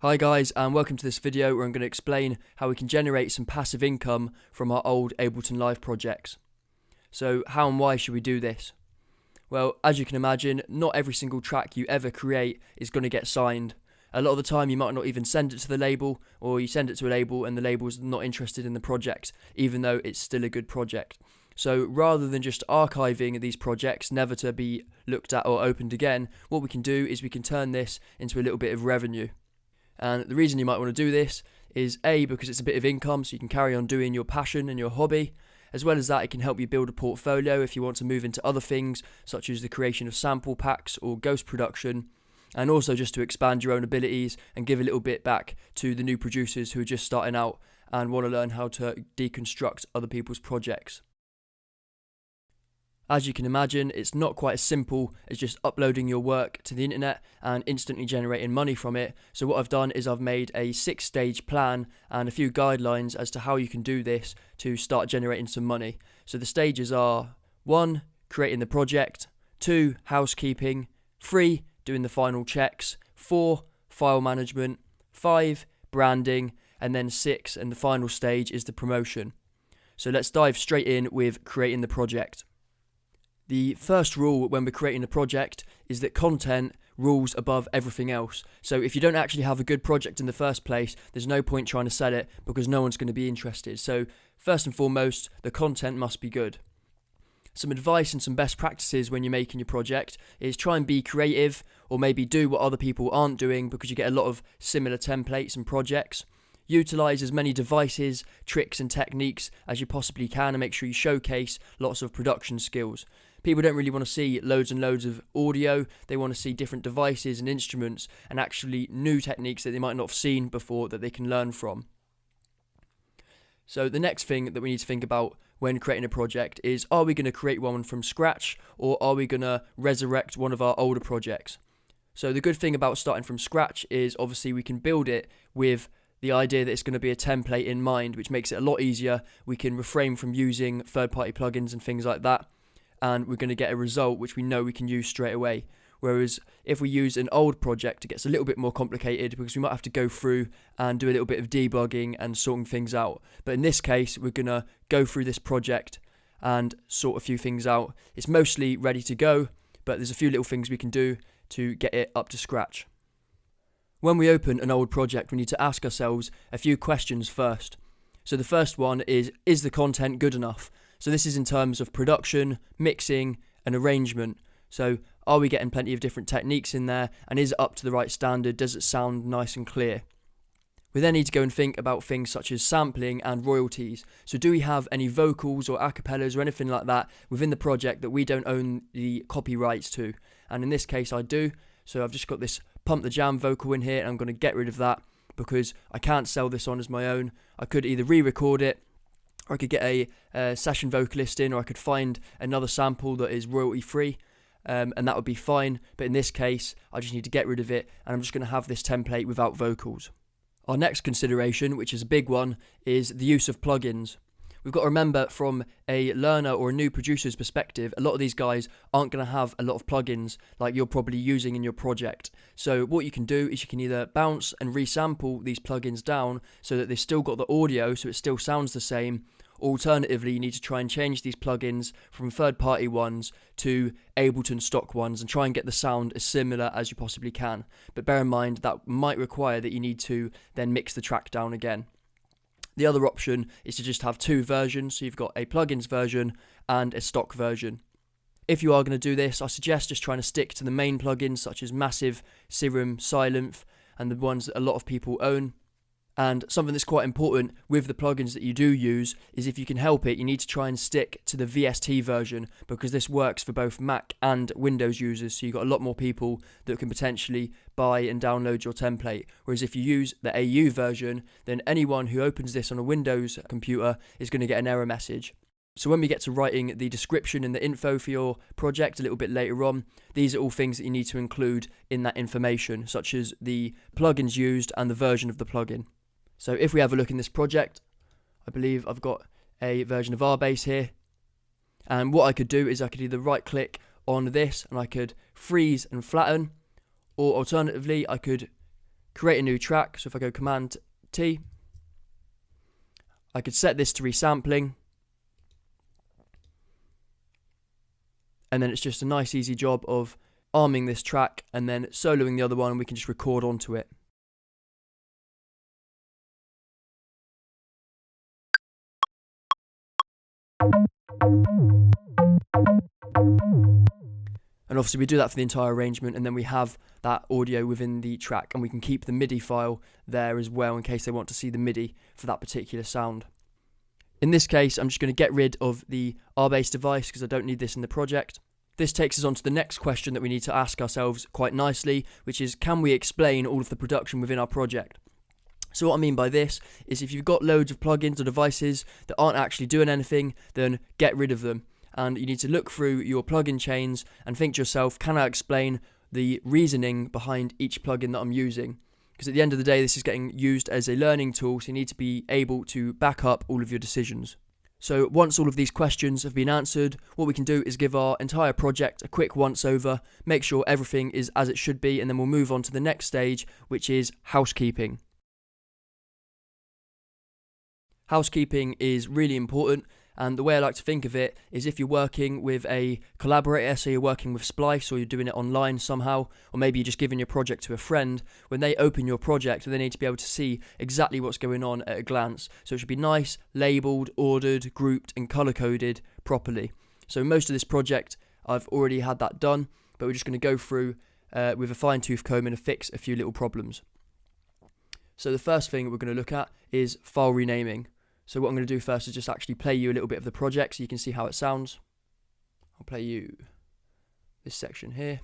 Hi guys, and welcome to this video where I'm going to explain how we can generate some passive income from our old Ableton Live projects. So how and why should we do this? Well, as you can imagine, not every single track you ever create is going to get signed. A lot of the time you might not even send it to the label, or you send it to a label and the label's not interested in the project, even though it's still a good project. So rather than just archiving these projects, never to be looked at or opened again, what we can do is we can turn this into a little bit of revenue. And the reason you might want to do this is A, because it's a bit of income so you can carry on doing your passion and your hobby. As well as that, it can help you build a portfolio if you want to move into other things such as the creation of sample packs or ghost production, and also just to expand your own abilities and give a little bit back to the new producers who are just starting out and want to learn how to deconstruct other people's projects. As you can imagine, it's not quite as simple as just uploading your work to the internet and instantly generating money from it. So what I've done is I've made a 6-stage plan and a few guidelines as to how you can do this to start generating some money. So the stages are 1. Creating the project, 2. Housekeeping, 3. Doing the final checks, 4. File management, 5. Branding, and then 6, and the final stage is the promotion. So let's dive straight in with creating the project. The first rule when we're creating a project is that content rules above everything else. So if you don't actually have a good project in the first place, there's no point trying to sell it because no one's going to be interested. So first and foremost, the content must be good. Some advice and some best practices when you're making your project is try and be creative, or maybe do what other people aren't doing, because you get a lot of similar templates and projects. Utilize as many devices, tricks and techniques as you possibly can, and make sure you showcase lots of production skills. People don't really want to see loads and loads of audio. They want to see different devices and instruments and actually new techniques that they might not have seen before that they can learn from. So the next thing that we need to think about when creating a project is, are we going to create one from scratch, or are we going to resurrect one of our older projects? So the good thing about starting from scratch is obviously we can build it with the idea that it's going to be a template in mind, which makes it a lot easier. We can refrain from using third-party plugins and things like that, and we're going to get a result which we know we can use straight away. Whereas if we use an old project, it gets a little bit more complicated because we might have to go through and do a little bit of debugging and sorting things out. But in this case, we're going to go through this project and sort a few things out. It's mostly ready to go, but there's a few little things we can do to get it up to scratch. When we open an old project, we need to ask ourselves a few questions first. So the first one is the content good enough? So this is in terms of production, mixing and arrangement. So are we getting plenty of different techniques in there, and is it up to the right standard? Does it sound nice and clear? We then need to go and think about things such as sampling and royalties. So do we have any vocals or acapellas or anything like that within the project that we don't own the copyrights to? And in this case I do. So I've just got this Pump the Jam vocal in here, and I'm going to get rid of that because I can't sell this on as my own. I could either re-record it, or I could get a session vocalist in, or I could find another sample that is royalty free, and that would be fine. But in this case, I just need to get rid of it, and I'm just going to have this template without vocals. Our next consideration, which is a big one, is the use of plugins. We've got to remember, from a learner or a new producer's perspective, a lot of these guys aren't going to have a lot of plugins like you're probably using in your project. So what you can do is you can either bounce and resample these plugins down so that they've still got the audio so it still sounds the same. Alternatively, you need to try and change these plugins from third-party ones to Ableton stock ones and try and get the sound as similar as you possibly can. But bear in mind that might require that you need to then mix the track down again. The other option is to just have two versions, so you've got a plugins version and a stock version. If you are going to do this, I suggest just trying to stick to the main plugins such as Massive, Serum, Sylenth, and the ones that a lot of people own. And something that's quite important with the plugins that you do use is, if you can help it, you need to try and stick to the VST version, because this works for both Mac and Windows users, so you've got a lot more people that can potentially buy and download your template. Whereas if you use the AU version, then anyone who opens this on a Windows computer is going to get an error message. So when we get to writing the description and the info for your project a little bit later on, these are all things that you need to include in that information, such as the plugins used and the version of the plugin. So if we have a look in this project, I believe I've got a version of RBass here. And what I could do is I could either right click on this and I could freeze and flatten, or alternatively I could create a new track. So if I go Command T, I could set this to resampling. And then it's just a nice easy job of arming this track and then soloing the other one, and we can just record onto it. And obviously we do that for the entire arrangement, and then we have that audio within the track, and we can keep the MIDI file there as well in case they want to see the MIDI for that particular sound. In this case, I'm just going to get rid of the RBass device because I don't need this in the project. This takes us on to the next question that we need to ask ourselves quite nicely, which is, can we explain all of the production within our project? So what I mean by this is, if you've got loads of plugins or devices that aren't actually doing anything, then get rid of them. And you need to look through your plugin chains and think to yourself, can I explain the reasoning behind each plugin that I'm using? Because at the end of the day, this is getting used as a learning tool, so you need to be able to back up all of your decisions. So once all of these questions have been answered, what we can do is give our entire project a quick once over, make sure everything is as it should be, and then we'll move on to the next stage, which is housekeeping. Housekeeping is really important, and the way I like to think of it is, if you're working with a collaborator, so you're working with Splice or you're doing it online somehow, or maybe you're just giving your project to a friend, when they open your project, they need to be able to see exactly what's going on at a glance. So it should be nice, labelled, ordered, grouped and colour-coded properly. So most of this project, I've already had that done, but we're just going to go through with a fine-tooth comb and fix a few little problems. So the first thing we're going to look at is file renaming. So what I'm going to do first is just actually play you a little bit of the project so you can see how it sounds. I'll play you this section here.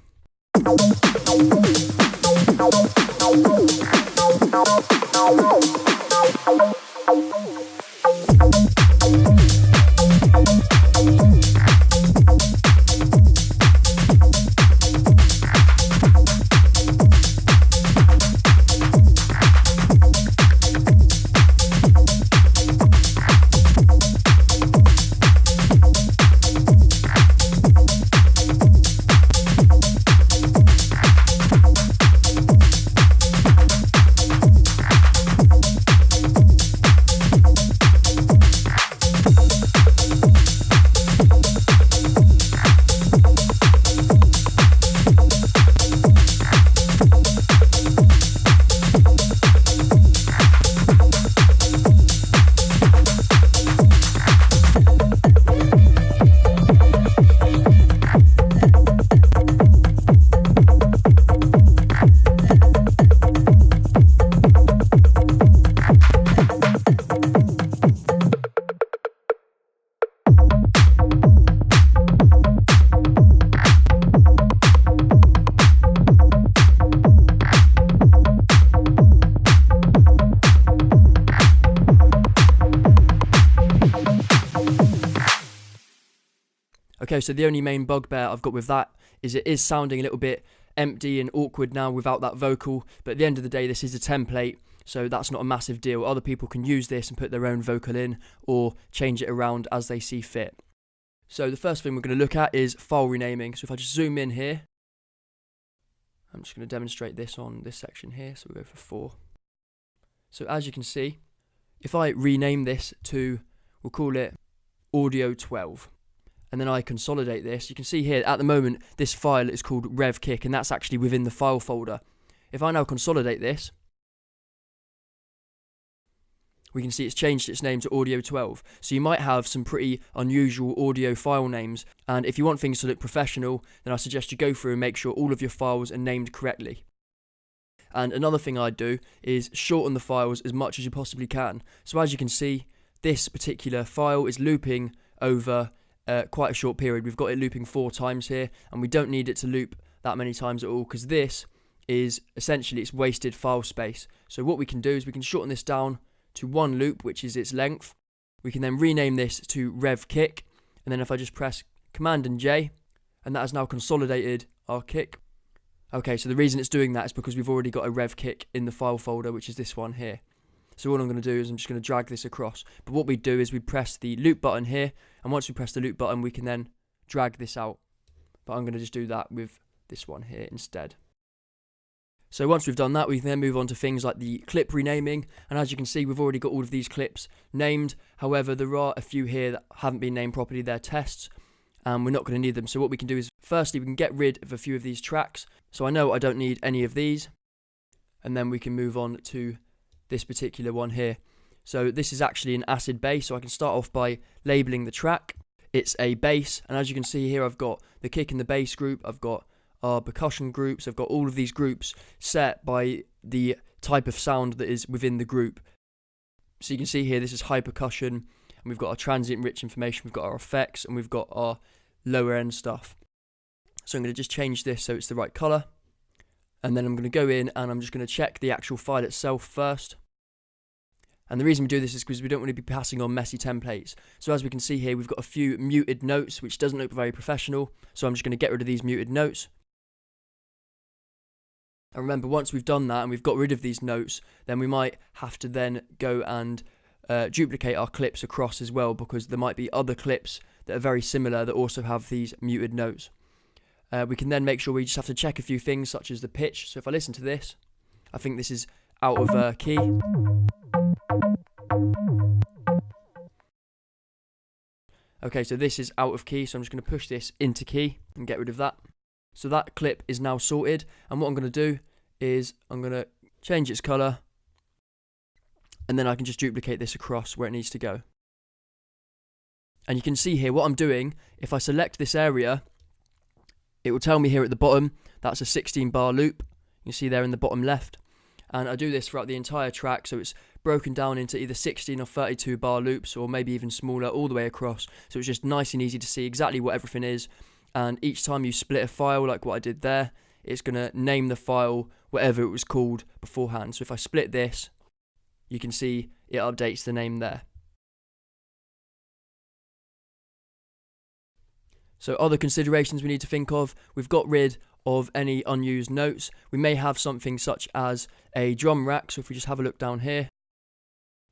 Okay, so the only main bugbear I've got with that is it is sounding a little bit empty and awkward now without that vocal, but at the end of the day this is a template, so that's not a massive deal. Other people can use this and put their own vocal in or change it around as they see fit. So the first thing we're going to look at is file renaming. So if I just zoom in here, I'm just going to demonstrate this on this section here, so we'll go for 4. So as you can see, if I rename this to, we'll call it Audio 12. And then I consolidate this, you can see here at the moment this file is called revkick, and that's actually within the file folder. If I now consolidate this, we can see it's changed its name to Audio 12. So you might have some pretty unusual audio file names, and if you want things to look professional, then I suggest you go through and make sure all of your files are named correctly. And another thing I'd do is shorten the files as much as you possibly can. So as you can see, this particular file is looping over quite a short period. We've got it looping 4 times here, and we don't need it to loop that many times at all, because this is essentially it's wasted file space. So what we can do is we can shorten this down to 1 loop, which is its length. We can then rename this to revkick, and then if I just press Command and J, and that has now consolidated our kick. Okay, so the reason it's doing that is because we've already got a revkick in the file folder, which is this one here. So all I'm going to do is I'm just going to drag this across. But what we do is we press the loop button here, and once we press the loop button, we can then drag this out. But I'm going to just do that with this one here instead. So once we've done that, we can then move on to things like the clip renaming. And as you can see, we've already got all of these clips named. However, there are a few here that haven't been named properly. They're tests, and we're not going to need them. So what we can do is, firstly, we can get rid of a few of these tracks. So I know I don't need any of these. And then we can move on to this particular one here. So this is actually an acid bass. So I can start off by labeling the track. It's a bass. And as you can see here, I've got the kick and the bass group. I've got our percussion groups. I've got all of these groups set by the type of sound that is within the group. So you can see here, this is high percussion, and we've got our transient rich information, we've got our effects, and we've got our lower end stuff. So I'm going to just change this so it's the right color, and then I'm going to go in and I'm just going to check the actual file itself first. And the reason we do this is because we don't want to be passing on messy templates. So as we can see here, we've got a few muted notes, which doesn't look very professional. So I'm just going to get rid of these muted notes. And remember, once we've done that and we've got rid of these notes, then we might have to then go and duplicate our clips across as well, because there might be other clips that are very similar that also have these muted notes. We can then make sure we just have to check a few things such as the pitch. So if I listen to this, I think this is out of key. Okay, so this is out of key, so I'm just going to push this into key and get rid of that. So that clip is now sorted, and what I'm going to do is I'm going to change its colour, and then I can just duplicate this across where it needs to go. And you can see here what I'm doing. If I select this area, it will tell me here at the bottom that's a 16 bar loop. You can see there in the bottom left. And I do this throughout the entire track, so it's broken down into either 16 or 32 bar loops, or maybe even smaller, all the way across. So it's just nice and easy to see exactly what everything is. And each time you split a file, like what I did there, it's going to name the file whatever it was called beforehand. So if I split this, you can see it updates the name there. So other considerations we need to think of: we've got rid of any unused notes. We may have something such as a drum rack, so if we just have a look down here,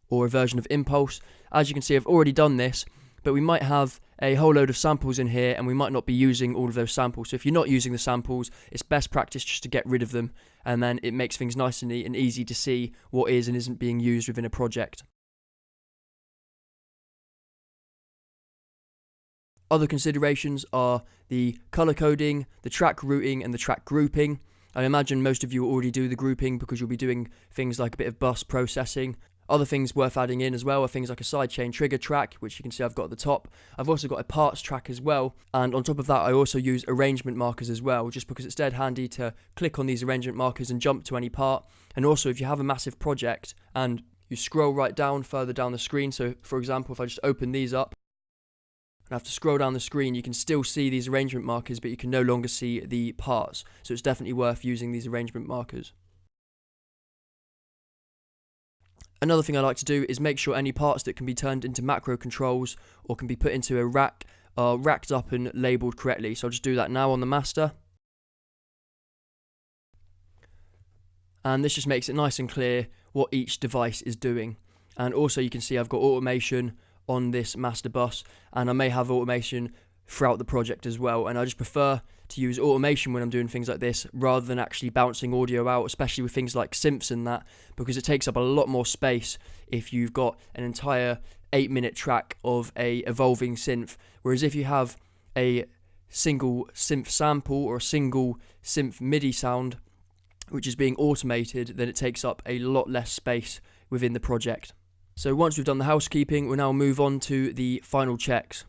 or a version of Impulse. As you can see, I've already done this, but we might have a whole load of samples in here, and we might not be using all of those samples. So if you're not using the samples, it's best practice just to get rid of them, and then it makes things nice and neat and easy to see what is and isn't being used within a project. Other considerations are the color coding, the track routing, and the track grouping. I imagine most of you already do the grouping because you'll be doing things like a bit of bus processing. Other things worth adding in as well are things like a sidechain trigger track, which you can see I've got at the top. I've also got a parts track as well, and on top of that I also use arrangement markers as well, just because it's dead handy to click on these arrangement markers and jump to any part. And also, if you have a massive project and you scroll right down further down the screen, so for example if I just open these up and I have to scroll down the screen, you can still see these arrangement markers, but you can no longer see the parts. So it's definitely worth using these arrangement markers. Another thing I like to do is make sure any parts that can be turned into macro controls or can be put into a rack are racked up and labelled correctly. So I'll just do that now on the master. And this just makes it nice and clear what each device is doing. And also you can see I've got automation on this master bus, and I may have automation throughout the project as well, and I just prefer to use automation when I'm doing things like this rather than actually bouncing audio out, especially with things like synths and that, because it takes up a lot more space if you've got an entire 8-minute track of a evolving synth, whereas if you have a single synth sample or a single synth MIDI sound which is being automated, then it takes up a lot less space within the project. So once we've done the housekeeping, we'll now move on to the final checks.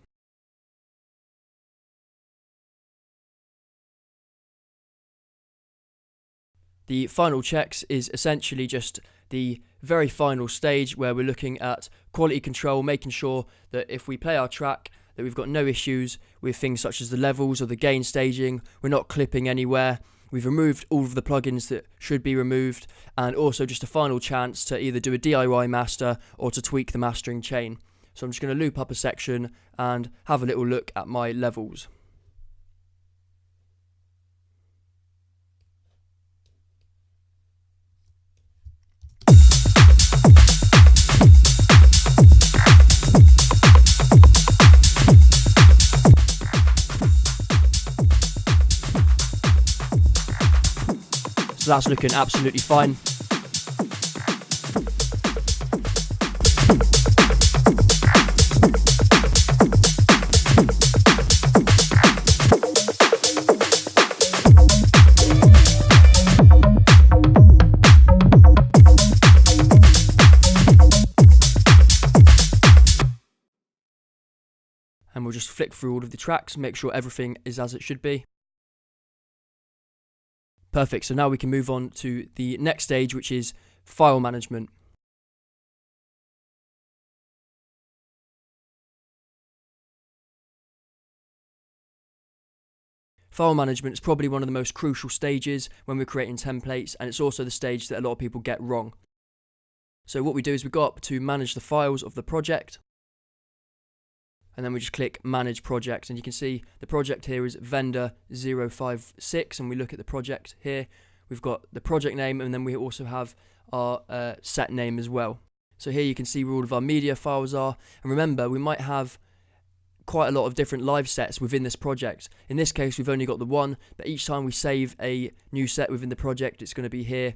The final checks is essentially just the very final stage where we're looking at quality control, making sure that if we play our track that we've got no issues with things such as the levels or the gain staging, we're not clipping anywhere, we've removed all of the plugins that should be removed, and also just a final chance to either do a DIY master or to tweak the mastering chain. So I'm just going to loop up a section and have a little look at my levels. So that's looking absolutely fine. And we'll just flick through all of the tracks, make sure everything is as it should be. Perfect, so now we can move on to the next stage, which is file management. File management is probably one of the most crucial stages when we're creating templates, and it's also the stage that a lot of people get wrong. So what we do is we go up to manage the files of the project, and then we just click manage project, and you can see the project here is vendor 056, and we look at the project here, we've got the project name, and then we also have our set name as well. So here you can see where all of our media files are, and remember, we might have quite a lot of different live sets within this project. In this case, we've only got the one, but each time we save a new set within the project, it's going to be here,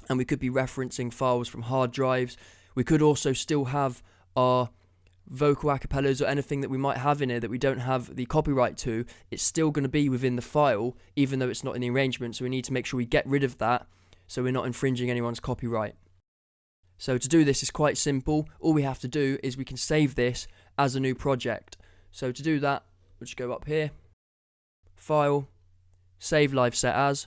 and we could be referencing files from hard drives. We could also still have our vocal acapellas or anything that we might have in here that we don't have the copyright to. It's still going to be within the file, even though it's not in the arrangement, so we need to make sure we get rid of that so we're not infringing anyone's copyright. So to do this is quite simple. All we have to do is we can save this as a new project. So to do that, we'll just go up here, File, Save Live Set As,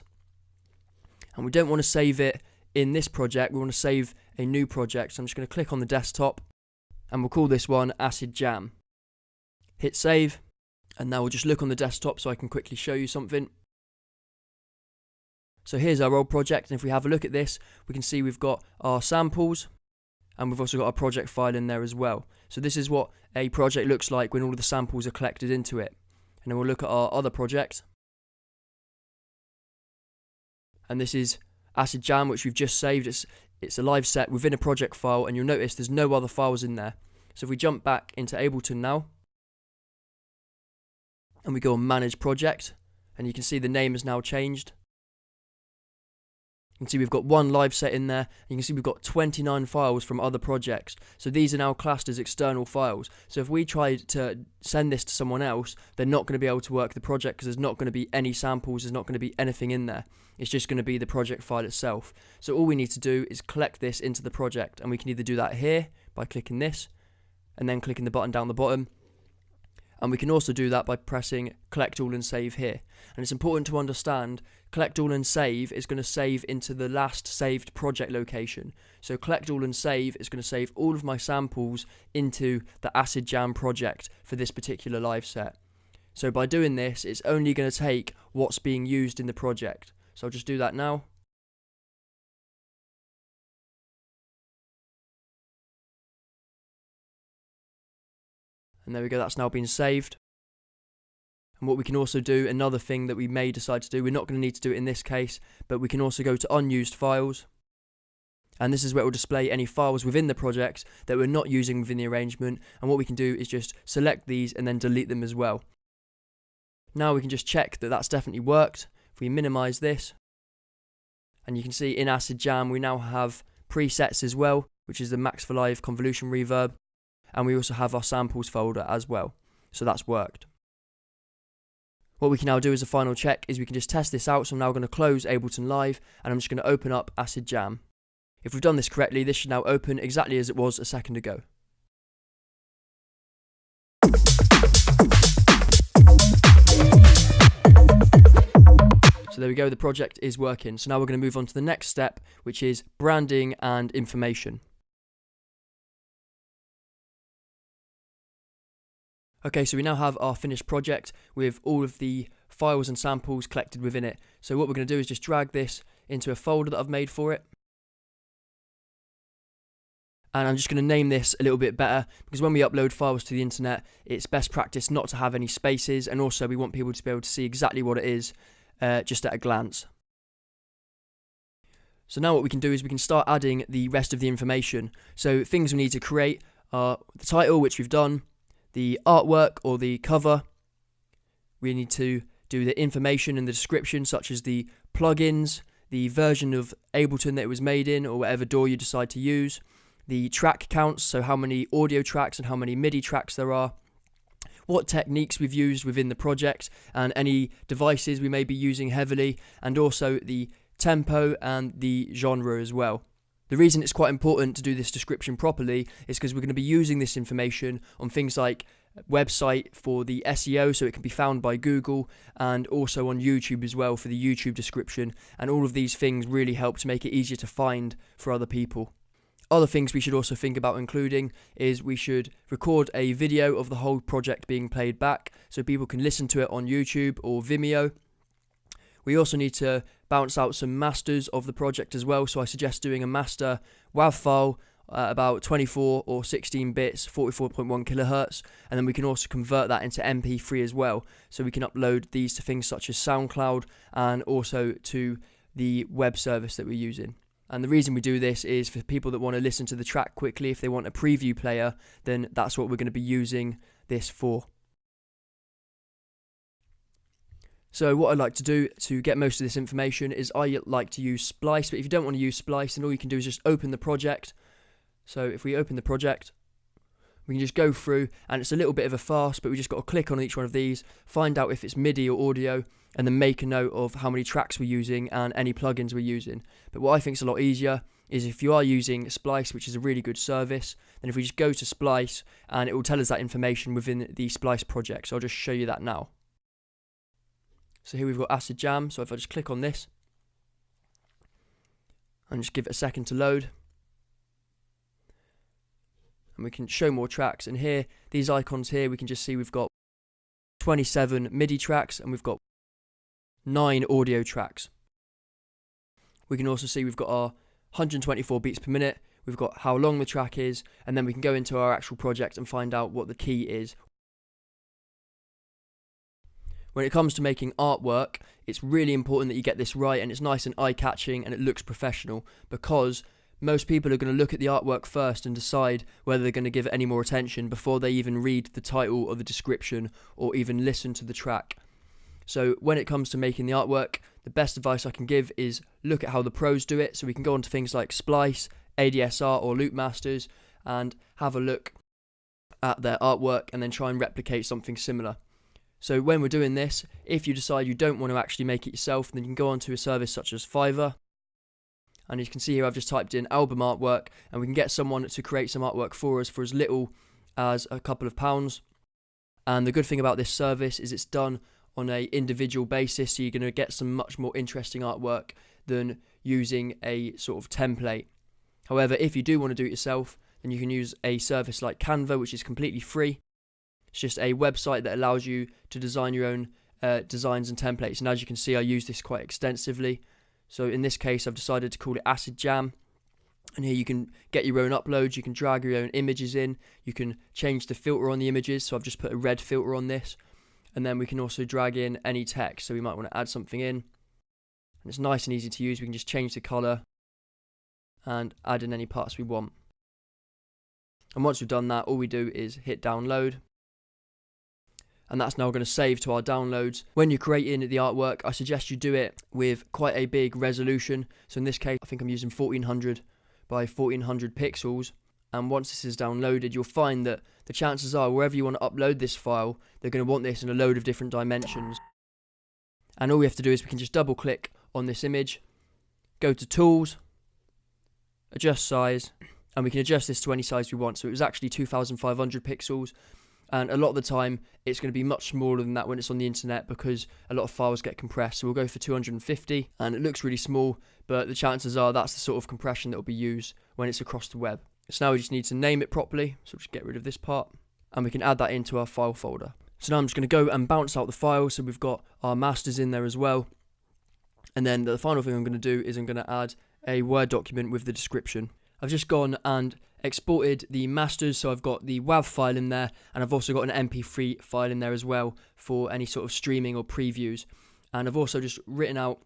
and we don't want to save it in this project, we want to save a new project. So I'm just going to click on the desktop, and we'll call this one Acid Jam. Hit save, and now we'll just look on the desktop so I can quickly show you something. So here's our old project, and if we have a look at this, we can see we've got our samples, and we've also got our project file in there as well. So this is what a project looks like when all of the samples are collected into it. And then we'll look at our other project. And this is Acid Jam, which we've just saved. It's a live set within a project file, and you'll notice there's no other files in there. So if we jump back into Ableton now, and we go on Manage Project, and you can see the name has now changed. You can see we've got one live set in there, and you can see we've got 29 files from other projects. So these are now classed as external files. So if we tried to send this to someone else, they're not going to be able to work the project because there's not going to be any samples, there's not going to be anything in there. It's just going to be the project file itself. So all we need to do is collect this into the project, and we can either do that here by clicking this, and then clicking the button down the bottom. And we can also do that by pressing Collect All and Save here. And it's important to understand, Collect All and Save is going to save into the last saved project location. So Collect All and Save is going to save all of my samples into the Acid Jam project for this particular live set. So by doing this, it's only going to take what's being used in the project. So I'll just do that now. And there we go, that's now been saved. And what we can also do, another thing that we may decide to do, we're not going to need to do it in this case, but we can also go to Unused Files. And this is where it will display any files within the project that we're not using within the arrangement. And what we can do is just select these and then delete them as well. Now we can just check that that's definitely worked. If we minimize this, and you can see in Acid Jam we now have presets as well, which is the Max for Live Convolution Reverb. And we also have our samples folder as well. So that's worked. What we can now do as a final check is we can just test this out. So I'm now going to close Ableton Live, and I'm just going to open up Acid Jam. If we've done this correctly, this should now open exactly as it was a second ago. So there we go, the project is working. So now we're going to move on to the next step, which is branding and information. Okay, so we now have our finished project with all of the files and samples collected within it. So what we're going to do is just drag this into a folder that I've made for it. And I'm just going to name this a little bit better, because when we upload files to the internet, it's best practice not to have any spaces, and also we want people to be able to see exactly what it is just at a glance. So now what we can do is we can start adding the rest of the information. So things we need to create are the title, which we've done, the artwork or the cover. We need to do the information and the description, such as the plugins, the version of Ableton that it was made in, or whatever DAW you decide to use, the track counts, so how many audio tracks and how many MIDI tracks there are, what techniques we've used within the project, and any devices we may be using heavily, and also the tempo and the genre as well. The reason it's quite important to do this description properly is because we're going to be using this information on things like website for the SEO, so it can be found by Google, and also on YouTube as well for the YouTube description, and all of these things really help to make it easier to find for other people. Other things we should also think about including is we should record a video of the whole project being played back so people can listen to it on YouTube or Vimeo. We also need to bounce out some masters of the project as well, so I suggest doing a master WAV file about 24 or 16 bits, 44.1 kilohertz, and then we can also convert that into MP3 as well, so we can upload these to things such as SoundCloud and also to the web service that we're using. And the reason we do this is for people that want to listen to the track quickly. If they want a preview player, then that's what we're going to be using this for. So what I'd like to do to get most of this information is I like to use Splice, but if you don't want to use Splice, then all you can do is just open the project. So if we open the project, we can just go through, and it's a little bit of a farce, but we just got to click on each one of these, find out if it's MIDI or audio, and then make a note of how many tracks we're using and any plugins we're using. But what I think is a lot easier is if you are using Splice, which is a really good service, then if we just go to Splice, and it will tell us that information within the Splice project. So I'll just show you that now. So here we've got Acid Jam, so if I just click on this, and just give it a second to load, and we can show more tracks, and here, these icons here, we can just see we've got 27 MIDI tracks, and we've got 9 audio tracks. We can also see we've got our 124 beats per minute, we've got how long the track is, and then we can go into our actual project and find out what the key is. When it comes to making artwork, it's really important that you get this right, and it's nice and eye-catching and it looks professional, because most people are going to look at the artwork first and decide whether they're going to give it any more attention before they even read the title or the description or even listen to the track. So when it comes to making the artwork, the best advice I can give is look at how the pros do it. So we can go on to things like Splice, ADSR or Loop Masters and have a look at their artwork and then try and replicate something similar. So when we're doing this, if you decide you don't want to actually make it yourself, then you can go onto a service such as Fiverr. And you can see here I've just typed in album artwork, and we can get someone to create some artwork for us for as little as a couple of pounds. And the good thing about this service is it's done on an individual basis, so you're going to get some much more interesting artwork than using a sort of template. However, if you do want to do it yourself, then you can use a service like Canva, which is completely free. It's just a website that allows you to design your own designs and templates. And as you can see, I use this quite extensively. So in this case, I've decided to call it Acid Jam. And here you can get your own uploads, you can drag your own images in, you can change the filter on the images. So I've just put a red filter on this. And then we can also drag in any text. So we might want to add something in. And it's nice and easy to use. We can just change the color and add in any parts we want. And once we've done that, all we do is hit download. And that's now going to save to our downloads. When you're creating the artwork, I suggest you do it with quite a big resolution. So in this case, I think I'm using 1400 by 1400 pixels. And once this is downloaded, you'll find that the chances are wherever you want to upload this file, they're going to want this in a load of different dimensions. And all we have to do is we can just double click on this image, go to Tools, adjust size, and we can adjust this to any size we want. So it was actually 2500 pixels. And a lot of the time, it's going to be much smaller than that when it's on the internet because a lot of files get compressed. So we'll go for 250, and it looks really small, but the chances are that's the sort of compression that will be used when it's across the web. So now we just need to name it properly. So just get rid of this part, and we can add that into our file folder. So now I'm just going to go and bounce out the file. So we've got our masters in there as well. And then the final thing I'm going to do is I'm going to add a Word document with the description. I've just gone and exported the masters, so I've got the WAV file in there, and I've also got an MP3 file in there as well for any sort of streaming or previews. And I've also just written out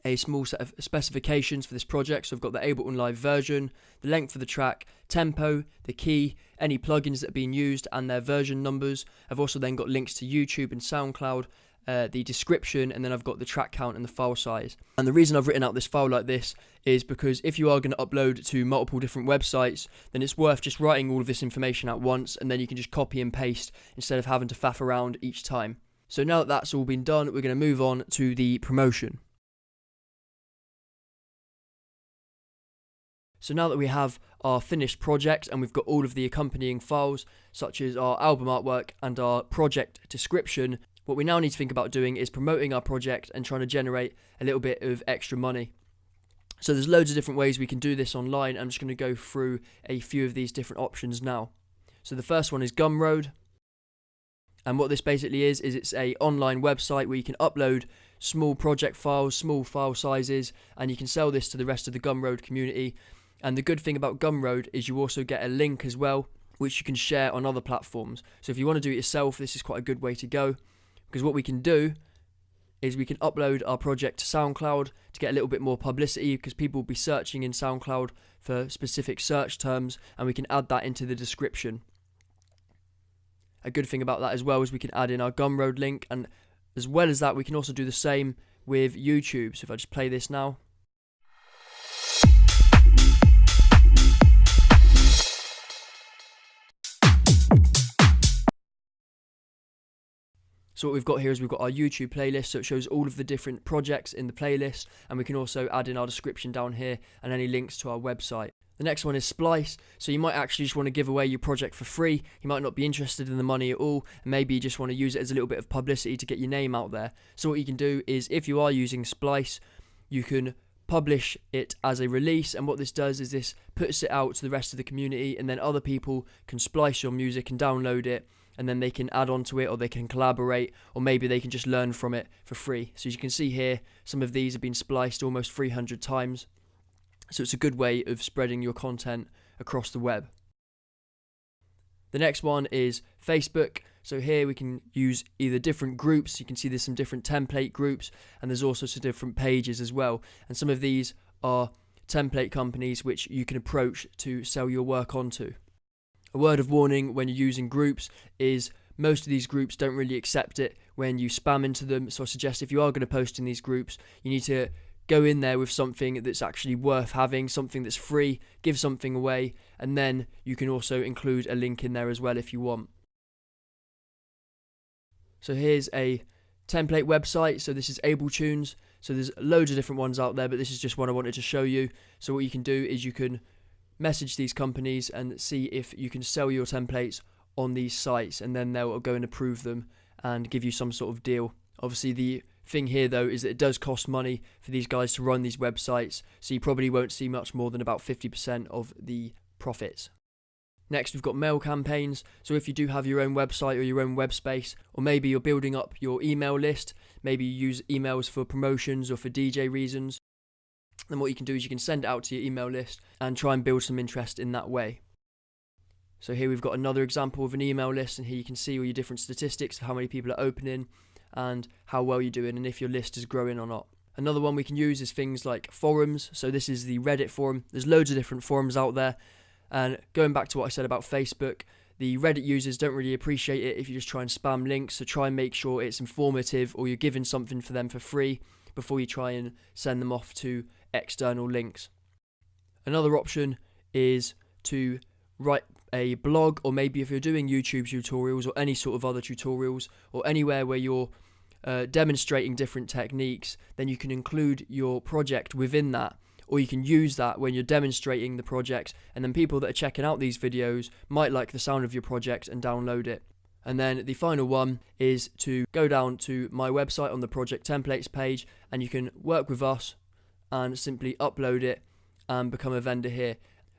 a small set of specifications for this project. So I've got the Ableton Live version, the length of the track, tempo, the key, any plugins that are being used and their version numbers. I've also then got links to YouTube and SoundCloud, the description, and then I've got the track count and the file size. And the reason I've written out this file like this is because if you are going to upload to multiple different websites, then it's worth just writing all of this information at once, and then you can just copy and paste instead of having to faff around each time. So now that that's all been done, we're going to move on to the promotion. So now that we have our finished project and we've got all of the accompanying files, such as our album artwork and our project description, what we now need to think about doing is promoting our project and trying to generate a little bit of extra money. So there's loads of different ways we can do this online. I'm just going to go through a few of these different options now. So the first one is Gumroad. And what this basically is it's an online website where you can upload small project files, small file sizes, and you can sell this to the rest of the Gumroad community. And the good thing about Gumroad is you also get a link as well, which you can share on other platforms. So if you want to do it yourself, this is quite a good way to go. Because what we can do is we can upload our project to SoundCloud to get a little bit more publicity, because people will be searching in SoundCloud for specific search terms, and we can add that into the description. A good thing about that as well is we can add in our Gumroad link, and as well as that we can also do the same with YouTube. So if I just play this now. So what we've got here is we've got our YouTube playlist, so it shows all of the different projects in the playlist, and we can also add in our description down here and any links to our website. The next one is Splice. So you might actually just want to give away your project for free. You might not be interested in the money at all, and maybe you just want to use it as a little bit of publicity to get your name out there. So what you can do is, if you are using Splice, you can publish it as a release, and what this does is this puts it out to the rest of the community, and then other people can splice your music and download it, and then they can add on to it, or they can collaborate, or maybe they can just learn from it for free. So as you can see here, some of these have been spliced almost 300 times. So it's a good way of spreading your content across the web. The next one is Facebook. So here we can use either different groups. You can see there's some different template groups, and there's also some different pages as well. And some of these are template companies which you can approach to sell your work onto. A word of warning when you're using groups is most of these groups don't really accept it when you spam into them. So I suggest if you are going to post in these groups, you need to go in there with something that's actually worth having, something that's free, give something away, and then you can also include a link in there as well if you want. So here's a template website. So this is Ableton. So there's loads of different ones out there, but this is just one I wanted to show you. So what you can do is you can message these companies and see if you can sell your templates on these sites, and then they'll go and approve them and give you some sort of deal. Obviously the thing here though is that it does cost money for these guys to run these websites, so you probably won't see much more than about 50% of the profits. Next we've got mail campaigns. So if you do have your own website or your own web space, or maybe you're building up your email list, maybe you use emails for promotions or for DJ reasons, then what you can do is you can send it out to your email list and try and build some interest in that way. So here we've got another example of an email list, and here you can see all your different statistics of how many people are opening and how well you're doing, and if your list is growing or not. Another one we can use is things like forums. So this is the Reddit forum. There's loads of different forums out there, and going back to what I said about Facebook, the Reddit users don't really appreciate it if you just try and spam links, so try and make sure it's informative or you're giving something for them for free before you try and send them off to external links. Another option is to write a blog, or maybe if you're doing YouTube tutorials or any sort of other tutorials, or anywhere where you're demonstrating different techniques, then you can include your project within that, or you can use that when you're demonstrating the project, and then people that are checking out these videos might like the sound of your project and download it. And then the final one is to go down to my website on the project templates page, and you can work with us and simply upload it and become a vendor here.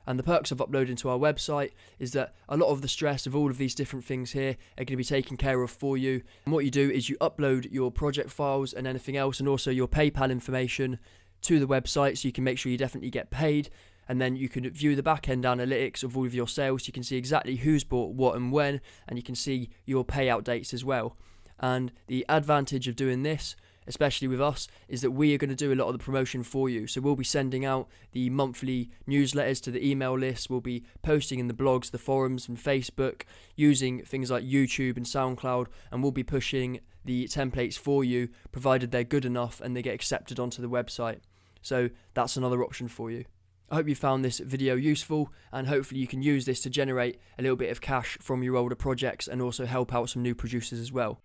And the perks of uploading to our website is that a lot of the stress of all of these different things here are going to be taken care of for you. And what you do is you upload your project files and anything else, and also your PayPal information to the website, so you can make sure you definitely get paid. And then you can view the back-end analytics of all of your sales. You can see exactly who's bought what and when, and you can see your payout dates as well. And the advantage of doing this especially with us, is that we are going to do a lot of the promotion for you. So we'll be sending out the monthly newsletters to the email list, we'll be posting in the blogs, the forums and Facebook, using things like YouTube and SoundCloud, and we'll be pushing the templates for you, provided they're good enough and they get accepted onto the website. So that's another option for you. I hope you found this video useful, and hopefully you can use this to generate a little bit of cash from your older projects and also help out some new producers as well.